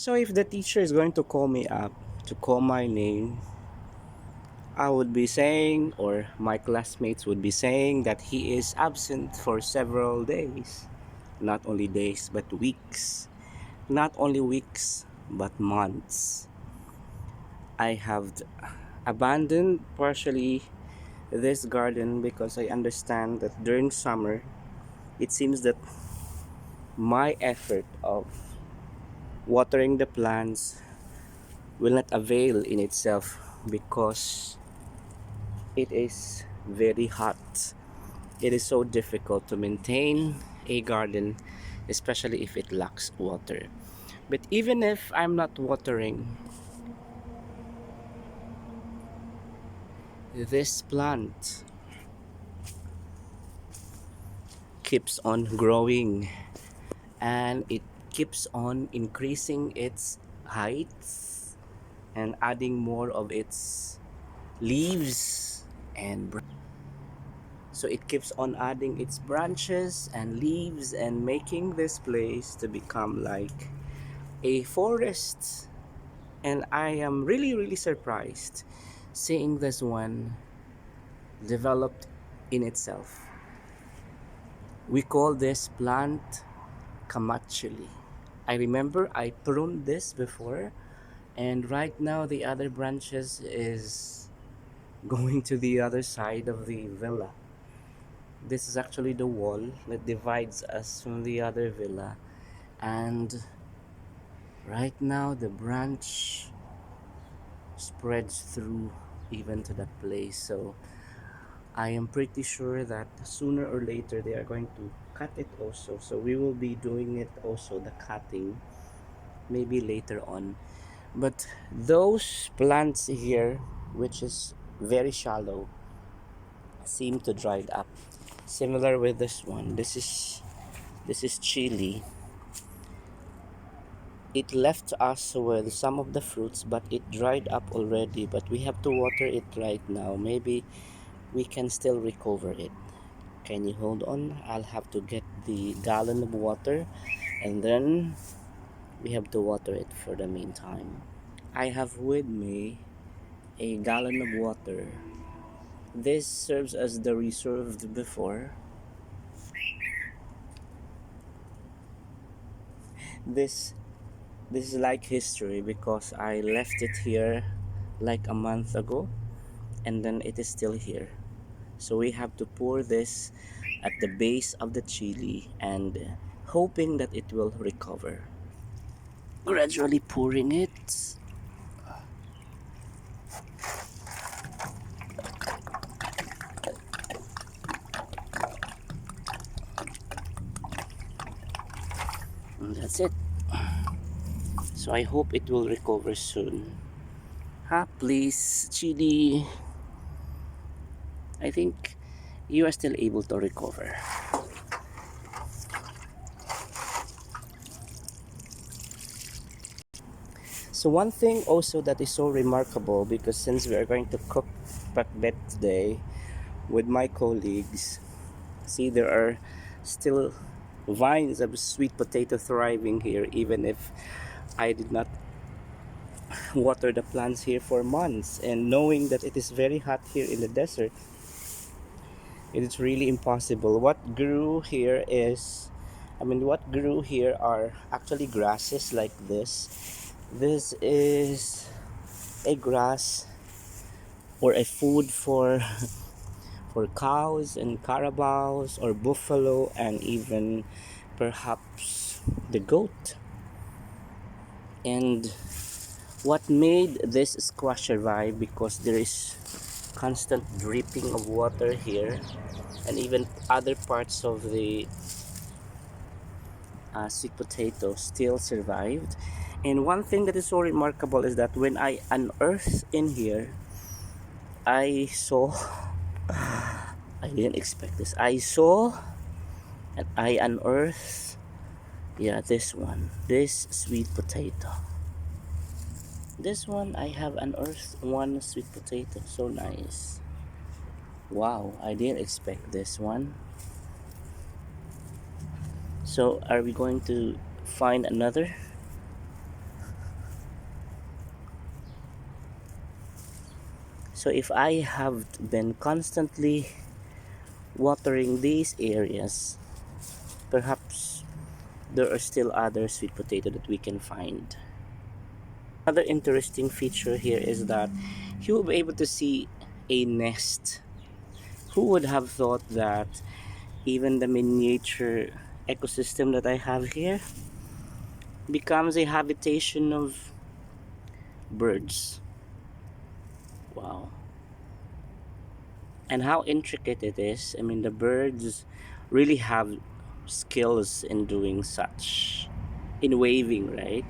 So if the teacher is going to call me up to call my name, I would be saying, or my classmates would be saying, that he is absent for several days. Not only days, but weeks. Not only weeks, but months. I have abandoned partially this garden because I understand that during summer, it seems that my effort of watering the plants will not avail in itself because it is very hot. It is so difficult to maintain a garden, especially if it lacks water. But even if I'm not watering, this plant keeps on growing and it keeps on increasing its heights and adding more of its leaves and so it keeps on adding its branches and leaves and making this place to become like a forest. And I am really surprised seeing this one developed in itself. We call this plant kamachili. I remember I pruned this before, and right now the other branches is going to the other side of the villa. This is actually the wall that divides us from the other villa, and right now the branch spreads through even to that place. So I am pretty sure that sooner or later they are going to cut it also. So we will be doing it also, the cutting, maybe later on. But those plants here, which is very shallow, seem to dried up. Similar with this one. This is chili. It left us with some of the fruits, but it dried up already. But we have to water it right now. Maybe we can still recover it. Can you hold on? I'll have to get the gallon of water and then we have to water it for the meantime. I have with me a gallon of water. This serves as the reserved before. This this is like history because I left it here like a month ago and then it is still here. So we have to pour this at the base of the chili and hoping that it will recover. Gradually pouring it. And that's it. So I hope it will recover soon. Please, chili. I think you are still able to recover. So one thing also that is so remarkable, because since we are going to cook pakbet today with my colleagues, see there are still vines of sweet potato thriving here even if I did not water the plants here for months, and knowing that it is very hot here in the desert, it is really impossible. What grew here are actually grasses like this. This is a grass or a food for cows and carabaos or buffalo and even perhaps the goat. And what made this squash survive, because there is constant dripping of water here, and even other parts of the sweet potato still survived. And one thing that is so remarkable is that when I unearthed in here, I saw I didn't expect this. I saw and I unearthed, yeah, this sweet potato. This one I have unearthed one sweet potato. So nice. Wow, I didn't expect this one. So are we going to find another? So if I have been constantly watering these areas, perhaps there are still other sweet potato that we can find. Another interesting feature here is that you will be able to see a nest. Who would have thought that even the miniature ecosystem that I have here becomes a habitation of birds? Wow. And how intricate it is. I mean, the birds really have skills in doing such. In waving, right?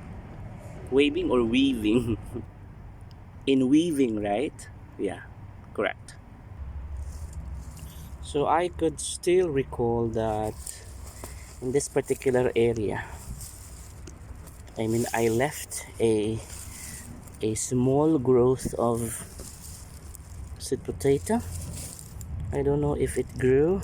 Waving or weaving? In weaving, right? Yeah, correct. So I could still recall that in this particular area, I mean, I left a small growth of sweet potato. I don't know if it grew.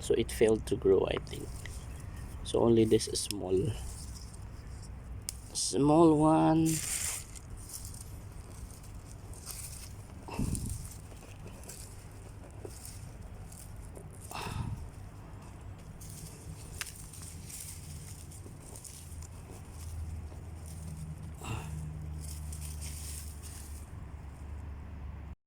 So it failed to grow, I think. So only this small one.